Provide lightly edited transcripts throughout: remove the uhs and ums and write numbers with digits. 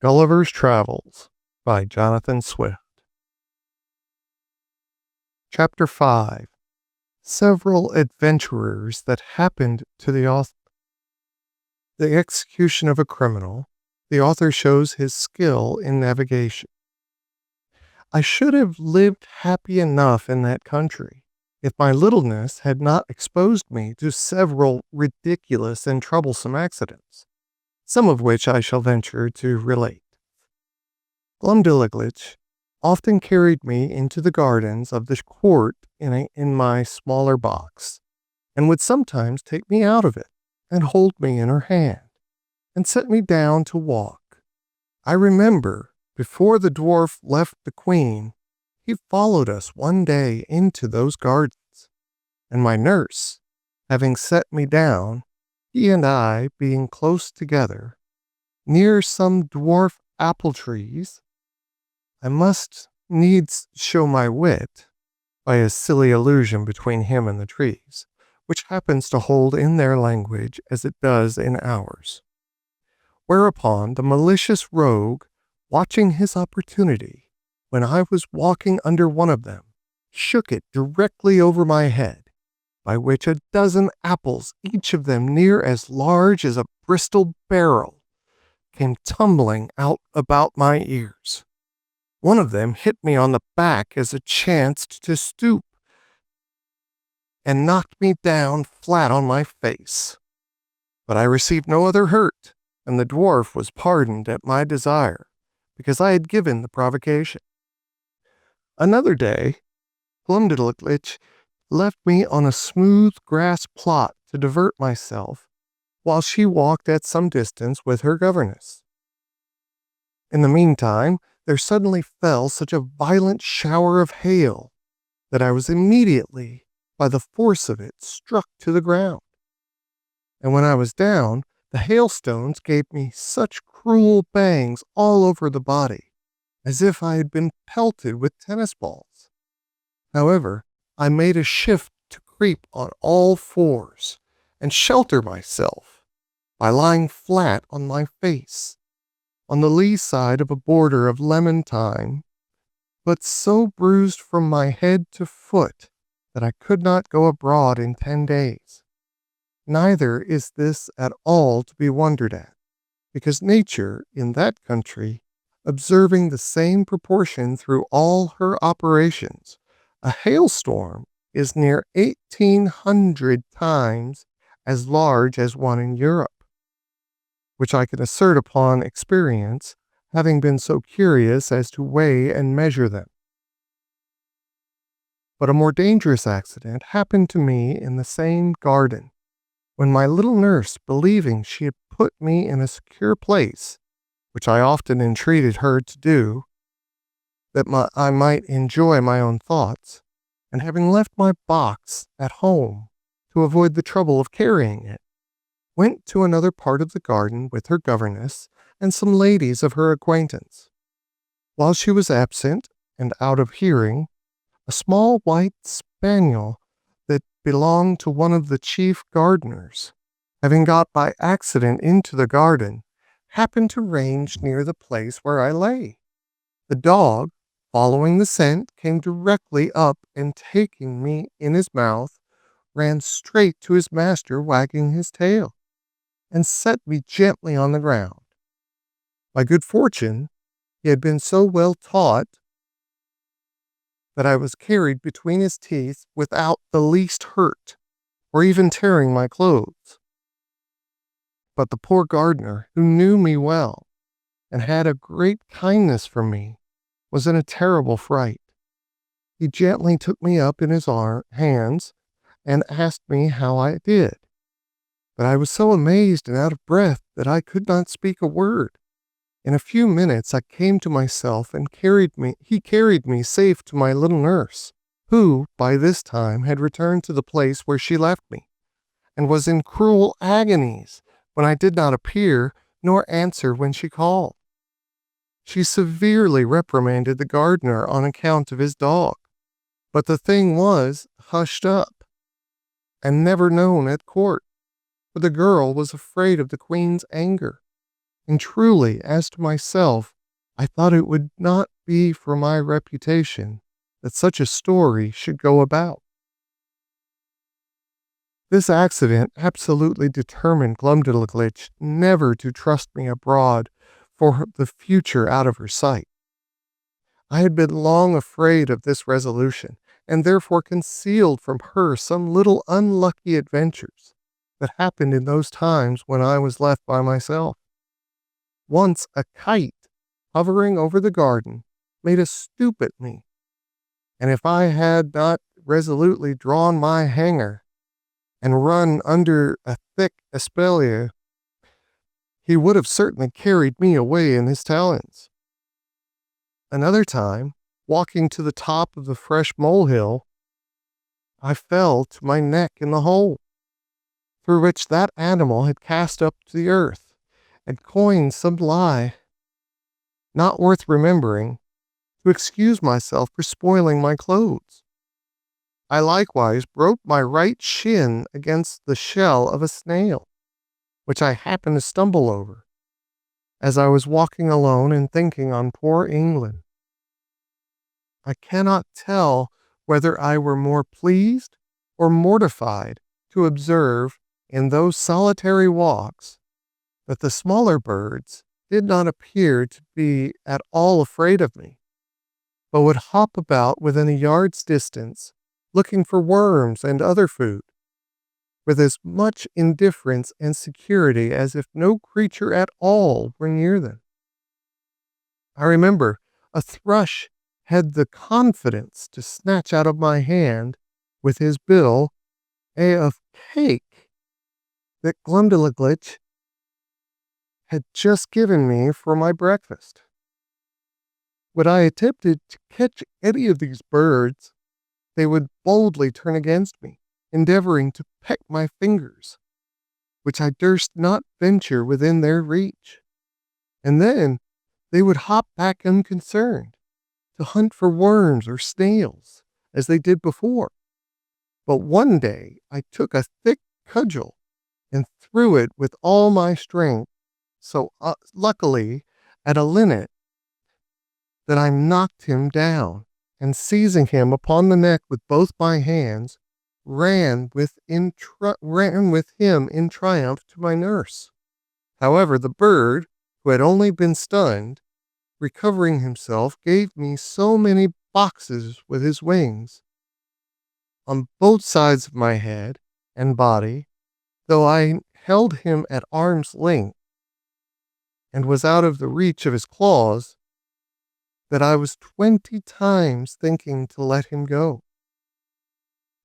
Gulliver's Travels by Johnathan Swift. Chapter 5. Several adventurers that happened to the author. The execution of a criminal. The author shows his skill in navigation. I should have lived happy enough in that country if my littleness had not exposed me to several ridiculous and troublesome accidents, some of which I shall venture to relate. Glumdalclitch often carried me into the gardens of the court in my smaller box, and would sometimes take me out of it and hold me in her hand, and set me down to walk. I remember, before the dwarf left the queen, he followed us one day into those gardens, and my nurse, having set me down, he and I being close together, near some dwarf apple trees, I must needs show my wit by a silly allusion between him and the trees, which happens to hold in their language as it does in ours. Whereupon the malicious rogue, watching his opportunity, when I was walking under one of them, shook it directly over my head, by which a dozen apples, each of them near as large as a Bristol barrel, came tumbling out about my ears. One of them hit me on the back as it chanced to stoop, and knocked me down flat on my face. But I received no other hurt, and the dwarf was pardoned at my desire, because I had given the provocation. Another day, Glumdalclitch left me on a smooth grass plot to divert myself, while she walked at some distance with her governess. In the meantime, there suddenly fell such a violent shower of hail that I was immediately, by the force of it, struck to the ground. And when I was down, the hailstones gave me such cruel bangs all over the body, as if I had been pelted with tennis balls. However, I made a shift to creep on all fours and shelter myself by lying flat on my face on the lee side of a border of lemon thyme, but so bruised from my head to foot that I could not go abroad in 10 days. Neither is this at all to be wondered at, because nature in that country, observing the same proportion through all her operations, a hailstorm is near 1,800 times as large as one in Europe, which I can assert upon experience, having been so curious as to weigh and measure them. But a more dangerous accident happened to me in the same garden, when my little nurse, believing she had put me in a secure place, which I often entreated her to do, that I might enjoy my own thoughts, and having left my box at home to avoid the trouble of carrying it, went to another part of the garden with her governess and some ladies of her acquaintance. While she was absent and out of hearing, a small white spaniel that belonged to one of the chief gardeners, having got by accident into the garden, happened to range near the place where I lay. The dog, following the scent, came directly up, and taking me in his mouth, ran straight to his master, wagging his tail, and set me gently on the ground. By good fortune, he had been so well taught that I was carried between his teeth without the least hurt, or even tearing my clothes. But the poor gardener, who knew me well, and had a great kindness for me, was in a terrible fright. He gently took me up in his hands, and asked me how I did. But I was so amazed and out of breath that I could not speak a word. In a few minutes I came to myself, and he carried me safe to my little nurse, who by this time had returned to the place where she left me, and was in cruel agonies when I did not appear, nor answer when she called. She severely reprimanded the gardener on account of his dog, but the thing was hushed up, and never known at court, for the girl was afraid of the queen's anger, And truly, as to myself, I thought it would not be for my reputation that such a story should go about. This accident absolutely determined Glumdalclitch never to trust me abroad for the future out of her sight. I had been long afraid of this resolution, and therefore concealed from her some little unlucky adventures that happened in those times when I was left by myself. Once a kite, hovering over the garden, made a stoop at me, and if I had not resolutely drawn my hanger and run under a thick espalier, he would have certainly carried me away in his talons. Another time, walking to the top of the fresh molehill, I fell to my neck in the hole, through which that animal had cast up to the earth, and coined some lie, not worth remembering, to excuse myself for spoiling my clothes. I likewise broke my right shin against the shell of a snail, which I happened to stumble over, as I was walking alone and thinking on poor England. I cannot tell whether I were more pleased or mortified to observe in those solitary walks that the smaller birds did not appear to be at all afraid of me, but would hop about within a yard's distance, looking for worms and other food, with as much indifference and security as if no creature at all were near them. I remember a thrush had the confidence to snatch out of my hand, with his bill, of cake that Glumdalclitch had just given me for my breakfast. When I attempted to catch any of these birds, they would boldly turn against me, endeavoring to peck my fingers, which I durst not venture within their reach. And then they would hop back unconcerned, to hunt for worms or snails, as they did before. But one day I took a thick cudgel and threw it with all my strength, so luckily at a linnet, that I knocked him down, and seizing him upon the neck with both my hands, ran with him in triumph to my nurse. However, the bird, who had only been stunned, recovering himself, gave me so many boxes with his wings on both sides of my head and body, though I held him at arm's length and was out of the reach of his claws, that I was 20 times thinking to let him go.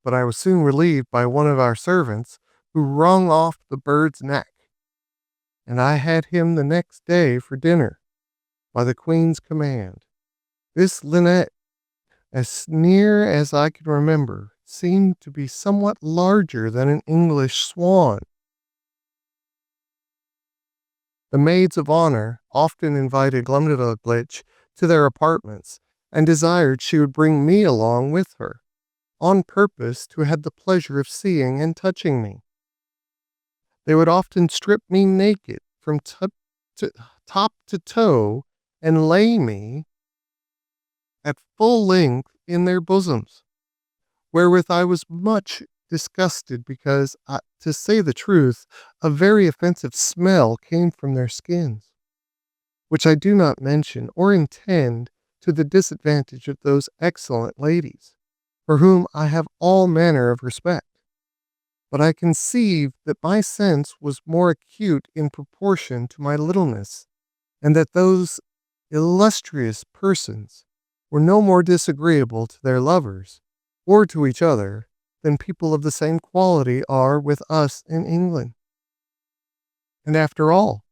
But I was soon relieved by one of our servants, who wrung off the bird's neck, and I had him the next day for dinner, by the Queen's command. This linnet, as near as I can remember, seemed to be somewhat larger than an English swan. The maids of honor often invited Glumdalclitch to their apartments, and desired she would bring me along with her, on purpose to have the pleasure of seeing and touching me. They would often strip me naked from top to toe, and lay me at full length in their bosoms, wherewith I was much disgusted, because, to say the truth, a very offensive smell came from their skins, which I do not mention or intend to the disadvantage of those excellent ladies, for whom I have all manner of respect. But I conceived that my sense was more acute in proportion to my littleness, and that those illustrious persons were no more disagreeable to their lovers, or to each other, than people of the same quality are with us in England. And after all,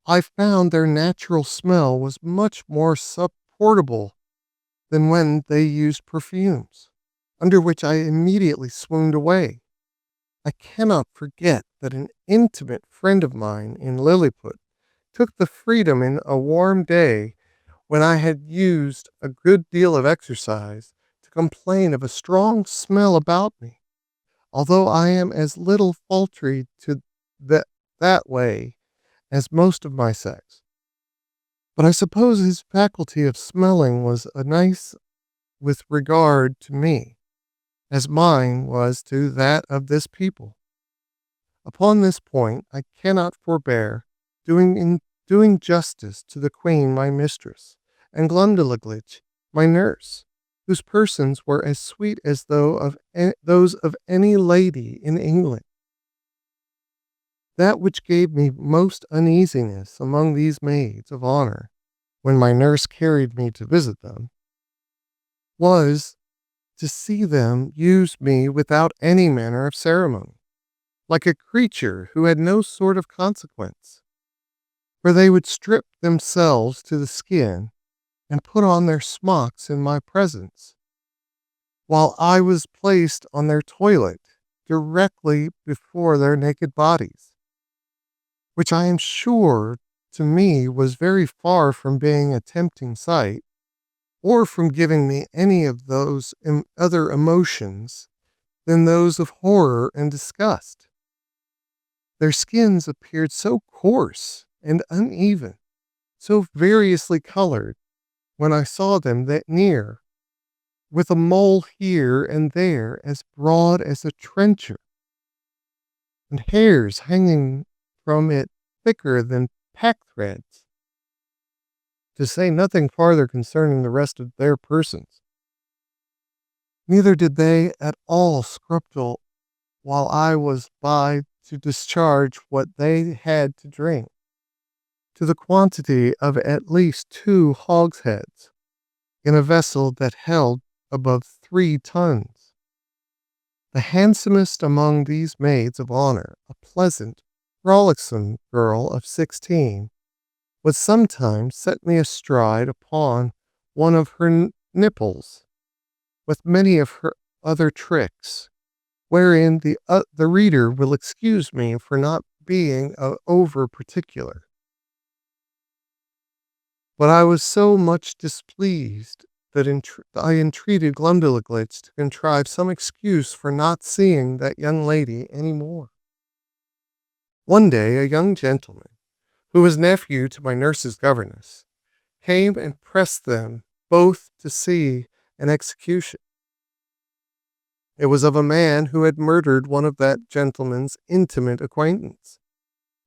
I found their natural smell was much more supportable than when they used perfumes, under which I immediately swooned away. I cannot forget that an intimate friend of mine in Lilliput took the freedom in a warm day, when I had used a good deal of exercise, to complain of a strong smell about me, although I am as little paltry to that way as most of my sex. But I suppose his faculty of smelling was a nice with regard to me, as mine was to that of this people. Upon this point I cannot forbear doing justice to the queen my mistress, and Glumdalclitch my nurse, whose persons were as sweet as those of any lady in England. That which gave me most uneasiness among these maids of honor, when my nurse carried me to visit them, was to see them use me without any manner of ceremony, like a creature who had no sort of consequence. For they would strip themselves to the skin and put on their smocks in my presence, while I was placed on their toilet directly before their naked bodies, which I am sure to me was very far from being a tempting sight, or from giving me any of those other emotions than those of horror and disgust. Their skins appeared so coarse and uneven, so variously colored, when I saw them that near, with a mole here and there as broad as a trencher, and hairs hanging from it thicker than pack threads, to say nothing farther concerning the rest of their persons. Neither did they at all scruple while I was by to discharge what they had to drink, to the quantity of at least 2 hogsheads, in a vessel that held above 3 tons. The handsomest among these maids of honor, a pleasant, frolicsome girl of 16, would sometimes set me astride upon one of her nipples, with many of her other tricks, wherein the reader will excuse me for not being over particular. But I was so much displeased that I entreated Glumdalclitch to contrive some excuse for not seeing that young lady any more. One day a young gentleman, who was nephew to my nurse's governess, came and pressed them both to see an execution. It was of a man who had murdered one of that gentleman's intimate acquaintance.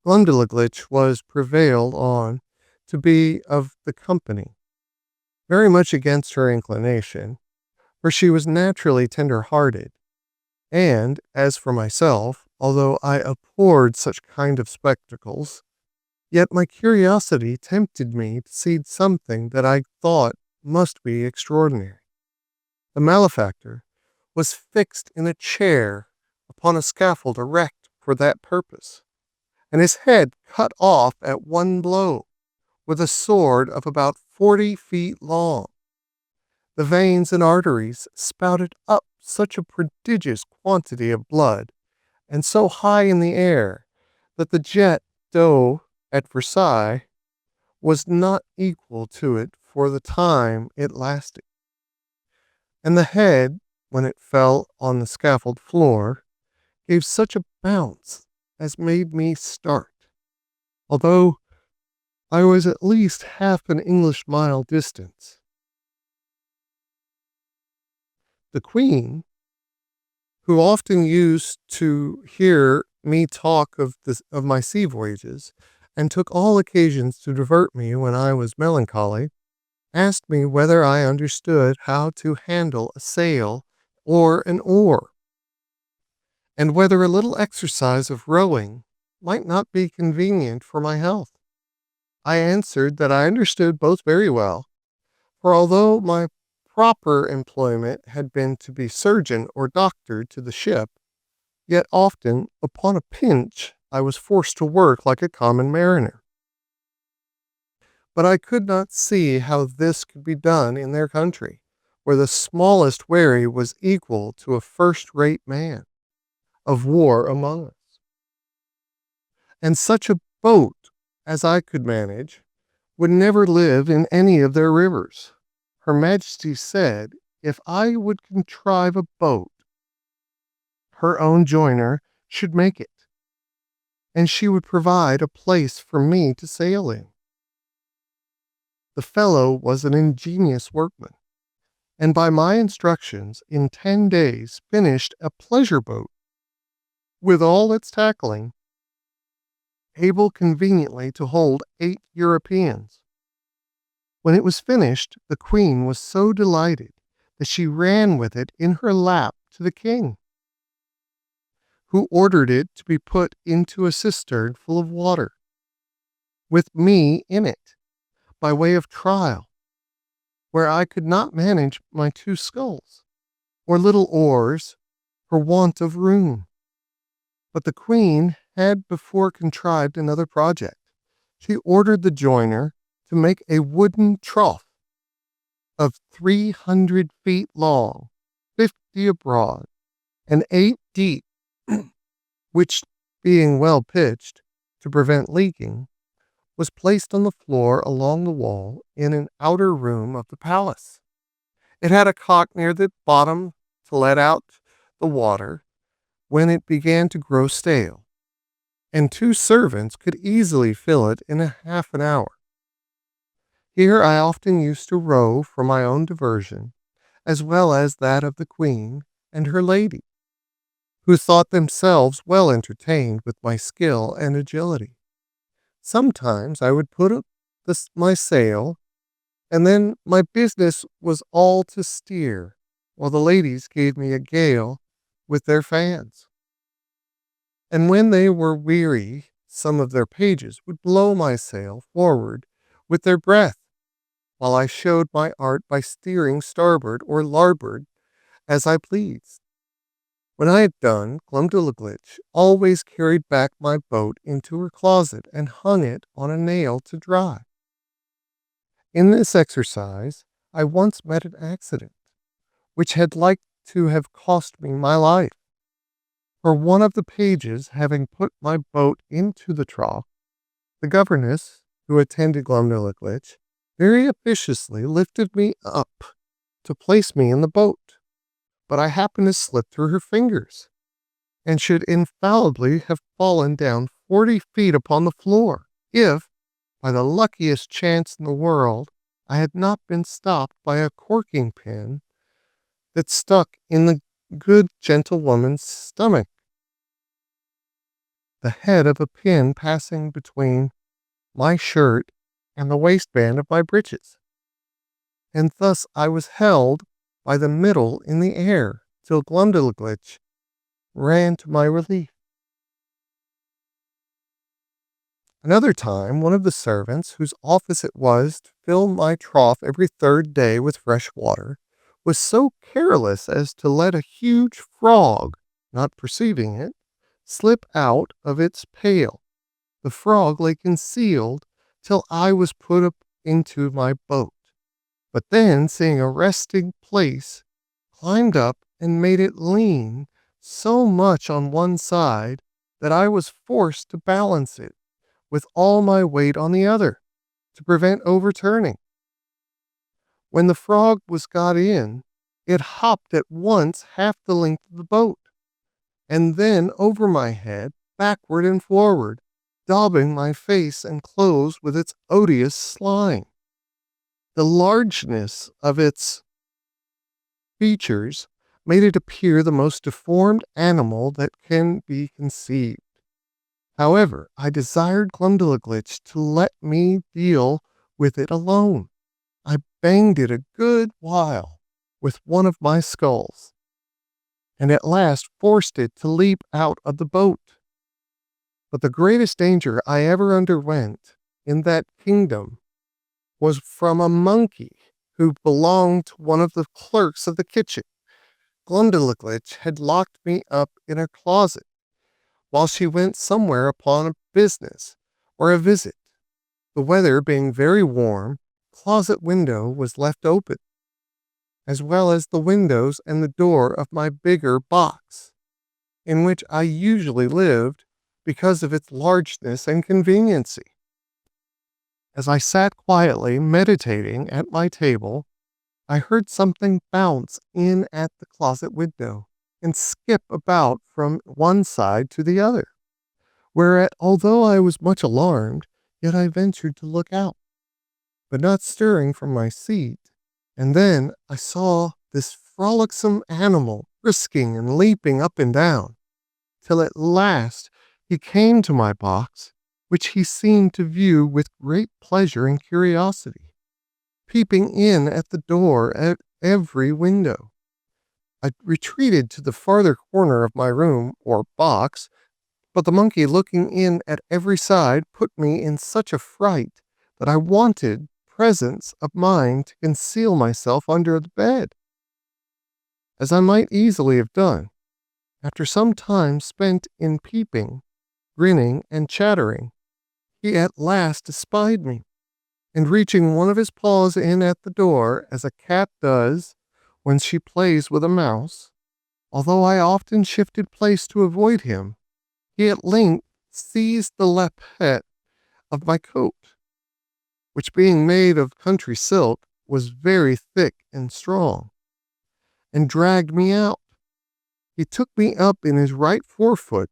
Glumdalclitch was prevailed on to be of the company, very much against her inclination, for she was naturally tender-hearted, and, as for myself, although I abhorred such kind of spectacles, yet my curiosity tempted me to see something that I thought must be extraordinary. The malefactor was fixed in a chair upon a scaffold erect for that purpose, and his head cut off at one blow, with a sword of about 40 feet long. The veins and arteries spouted up such a prodigious quantity of blood, and so high in the air, that the jet d'eau at Versailles was not equal to it for the time it lasted. And the head, when it fell on the scaffold floor, gave such a bounce as made me start, although I was at least half an English mile distant. The queen, who often used to hear me talk of my sea voyages, and took all occasions to divert me when I was melancholy, asked me whether I understood how to handle a sail or an oar, and whether a little exercise of rowing might not be convenient for my health. I answered that I understood both very well, for although my proper employment had been to be surgeon or doctor to the ship, yet often, upon a pinch, I was forced to work like a common mariner. But I could not see how this could be done in their country, where the smallest wherry was equal to a first-rate man of war among us. And such a boat as I could manage would never live in any of their rivers. Her Majesty said, if I would contrive a boat, her own joiner should make it. and she would provide a place for me to sail in. The fellow was an ingenious workman, and by my instructions, in 10 days finished a pleasure boat with all its tackling, able conveniently to hold 8 Europeans. When it was finished, the queen was so delighted that she ran with it in her lap to the king, who ordered it to be put into a cistern full of water, with me in it, by way of trial, where I could not manage my 2 sculls, or little oars, for want of room. But the queen had before contrived another project. She ordered the joiner to make a wooden trough of 300 feet long, 50 broad, and 8 deep, which, being well pitched to prevent leaking, was placed on the floor along the wall in an outer room of the palace. It had a cock near the bottom to let out the water when it began to grow stale, and 2 servants could easily fill it in half an hour. Here I often used to row for my own diversion, as well as that of the queen and her lady, who thought themselves well entertained with my skill and agility. Sometimes I would put up my sail, and then my business was all to steer, while the ladies gave me a gale with their fans. And when they were weary, some of their pages would blow my sail forward with their breath, while I showed my art by steering starboard or larboard as I pleased. When I had done, Glumdalclitch always carried back my boat into her closet and hung it on a nail to dry. In this exercise, I once met an accident, which had like to have cost me my life. For one of the pages having put my boat into the trough, the governess, who attended Glumdalclitch, very officiously lifted me up to place me in the boat, but I happened to slip through her fingers, and should infallibly have fallen down 40 feet upon the floor, if, by the luckiest chance in the world, I had not been stopped by a corking pin that stuck in the good gentlewoman's stomach, the head of a pin passing between my shirt and the waistband of my breeches, and thus I was held by the middle in the air till Glumdalclitch ran to my relief. Another time, one of the servants, whose office it was to fill my trough every 3rd day with fresh water, was so careless as to let a huge frog, not perceiving it, slip out of its pail. The frog lay concealed till I was put up into my boat, but then, seeing a resting place, climbed up and made it lean so much on one side that I was forced to balance it with all my weight on the other, to prevent overturning. When the frog was got in, it hopped at once half the length of the boat, and then over my head, backward and forward, daubing my face and clothes with its odious slime. The largeness of its features made it appear the most deformed animal that can be conceived. However, I desired Glumdalclitch to let me deal with it alone. I banged it a good while with one of my sculls, and at last forced it to leap out of the boat. But the greatest danger I ever underwent in that kingdom was from a monkey who belonged to one of the clerks of the kitchen. Glumdalclitch had locked me up in a closet while she went somewhere upon a business or a visit. The weather being very warm, the closet window was left open, as well as the windows and the door of my bigger box, in which I usually lived because of its largeness and conveniency. As I sat quietly meditating at my table, I heard something bounce in at the closet window and skip about from one side to the other, whereat, although I was much alarmed, yet I ventured to look out, but not stirring from my seat. And then I saw this frolicsome animal frisking and leaping up and down, till at last he came to my box, which he seemed to view with great pleasure and curiosity, peeping in at the door at every window. I retreated to the farther corner of my room or box, but the monkey looking in at every side put me in such a fright that I wanted presence of mind to conceal myself under the bed, as I might easily have done. After some time spent in peeping, grinning, and chattering, he at last espied me, and reaching one of his paws in at the door, as a cat does when she plays with a mouse, although I often shifted place to avoid him, he at length seized the lappet of my coat, which being made of country silk, was very thick and strong, and dragged me out. He took me up in his right forefoot,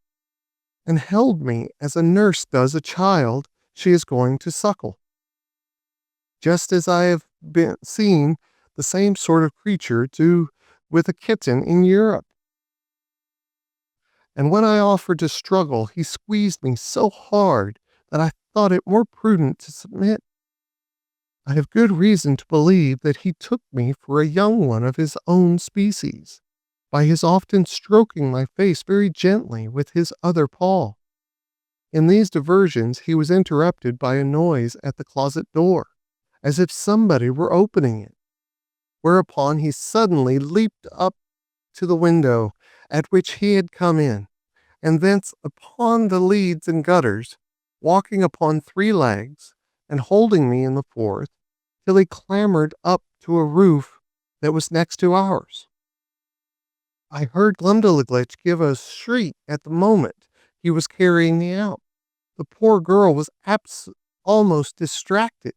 and held me as a nurse does a child she is going to suckle, just as I have seen the same sort of creature do with a kitten in Europe. And when I offered to struggle, he squeezed me so hard that I thought it more prudent to submit. I have good reason to believe that he took me for a young one of his own species, by his often stroking my face very gently with his other paw. In these diversions he was interrupted by a noise at the closet door, as if somebody were opening it, whereupon he suddenly leaped up to the window at which he had come in, and thence upon the leads and gutters, walking upon 3 legs, and holding me in the 4th, till he clambered up to a roof that was next to ours. I heard Glumdalclitch give a shriek at the moment he was carrying me out. The poor girl was almost distracted.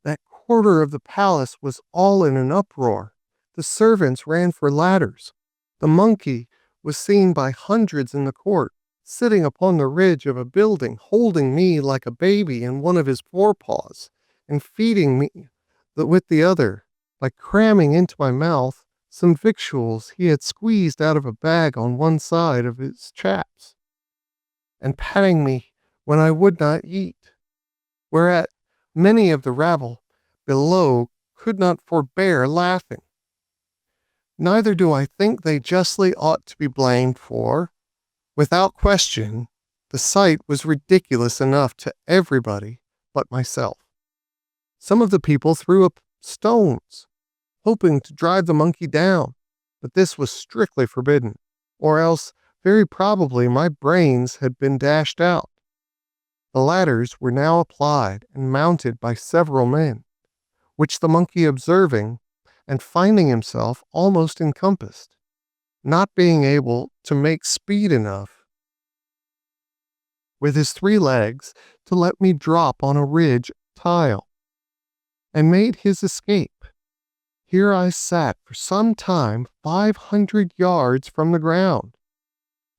That quarter of the palace was all in an uproar. The servants ran for ladders. The monkey was seen by hundreds in the court, sitting upon the ridge of a building, holding me like a baby in one of his forepaws, and feeding me with the other, by cramming into my mouth some victuals he had squeezed out of a bag on one side of his chaps, and patting me when I would not eat, whereat many of the rabble below could not forbear laughing. Neither do I think they justly ought to be blamed, for, without question, the sight was ridiculous enough to everybody but myself. Some of the people threw up stones, hoping to drive the monkey down, but this was strictly forbidden, or else very probably my brains had been dashed out. The ladders were now applied and mounted by several men, which the monkey observing, and finding himself almost encompassed, not being able to make speed enough with his 3 legs to let me drop on a ridge tile, and made his escape. Here I sat for some time 500 yards from the ground,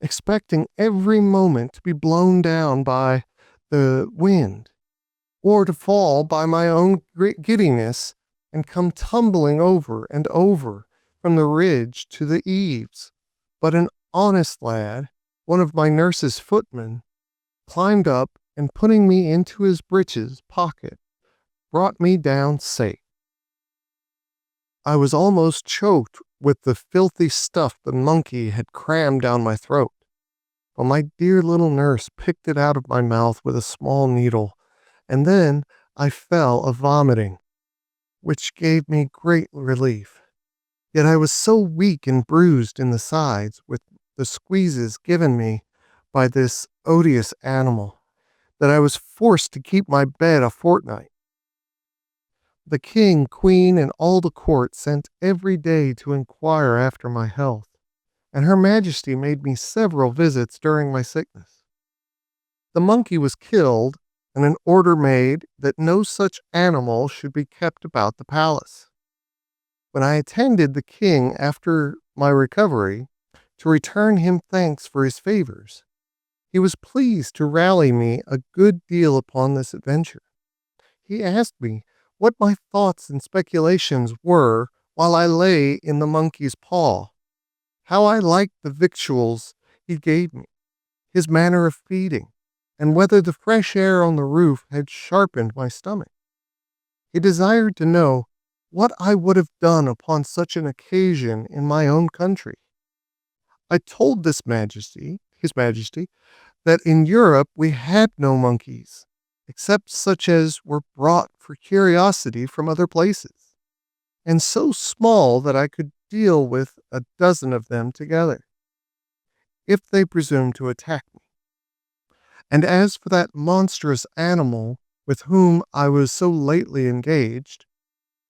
expecting every moment to be blown down by the wind, or to fall by my own great giddiness and come tumbling over and over from the ridge to the eaves. But an honest lad, one of my nurse's footmen, climbed up, and putting me into his breeches pocket, brought me down safe. I was almost choked with the filthy stuff the monkey had crammed down my throat, but my dear little nurse picked it out of my mouth with a small needle, and then I fell a vomiting, which gave me great relief. Yet I was so weak and bruised in the sides with the squeezes given me by this odious animal, that I was forced to keep my bed a fortnight. The king, queen, and all the court sent every day to inquire after my health, and her majesty made me several visits during my sickness. The monkey was killed, and an order made that no such animal should be kept about the palace. When I attended the king after my recovery, to return him thanks for his favors, He was pleased to rally me a good deal upon this adventure. He asked me what my thoughts and speculations were while I lay in the monkey's paw, how I liked the victuals he gave me, his manner of feeding, and whether the fresh air on the roof had sharpened my stomach. He desired to know what I would have done upon such an occasion in my own country. I told his majesty, that in Europe we had no monkeys, except such as were brought for curiosity from other places, and so small that I could deal with a dozen of them together, if they presumed to attack me. And as for that monstrous animal with whom I was so lately engaged,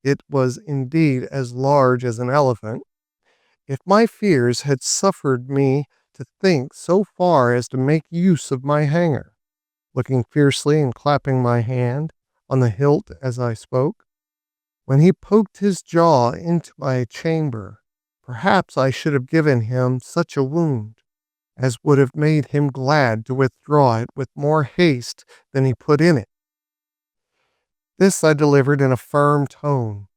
it was indeed as large as an elephant. If my fears had suffered me to think so far as to make use of my hanger, looking fiercely and clapping my hand on the hilt as I spoke, when he poked his jaw into my chamber, perhaps I should have given him such a wound as would have made him glad to withdraw it with more haste than he put in it. This I delivered in a firm tone,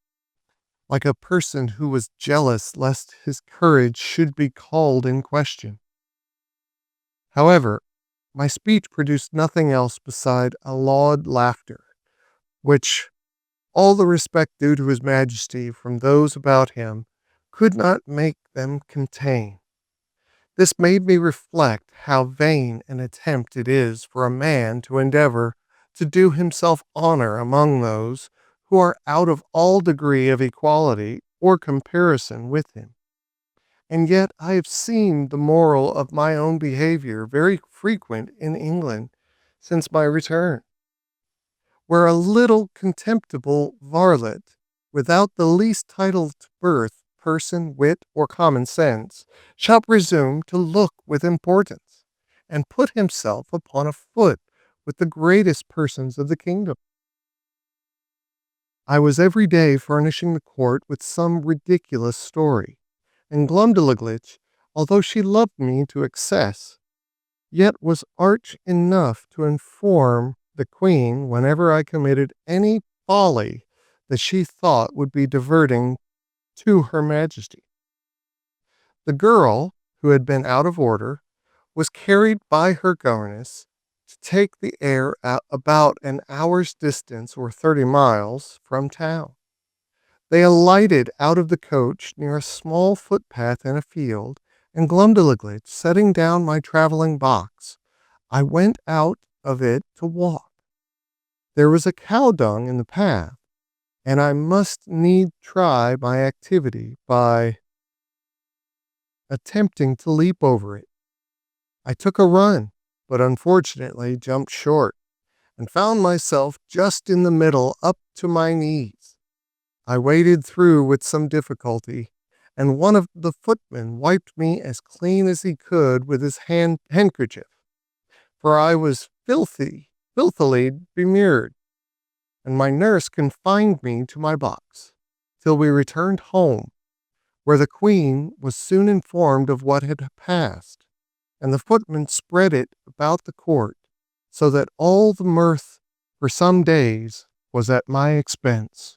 like a person who was jealous lest his courage should be called in question. However, my speech produced nothing else beside a loud laughter, which all the respect due to his majesty from those about him could not make them contain. This made me reflect how vain an attempt it is for a man to endeavor to do himself honor among those who are out of all degree of equality or comparison with him. And yet I have seen the moral of my own behavior very frequent in England since my return, where a little contemptible varlet, without the least title to birth, person, wit, or common sense, shall presume to look with importance, and put himself upon a foot with the greatest persons of the kingdom. I was every day furnishing the court with some ridiculous story, and Glumdalclitch, although she loved me to excess, yet was arch enough to inform the queen whenever I committed any folly that she thought would be diverting to her majesty. The girl, who had been out of order, was carried by her governess to take the air at about an hour's distance or 30 miles from town. They alighted out of the coach near a small footpath in a field, and Glumdalclitch setting down my traveling box, I went out of it to walk. There was a cow dung in the path, and I must need try my activity by attempting to leap over it. I took a run, but unfortunately jumped short, and found myself just in the middle up to my knees. I waded through with some difficulty, and one of the footmen wiped me as clean as he could with his handkerchief, for I was filthily bemured, and my nurse confined me to my box, till we returned home, where the queen was soon informed of what had passed, and the footman spread it about the court, so that all the mirth for some days was at my expense.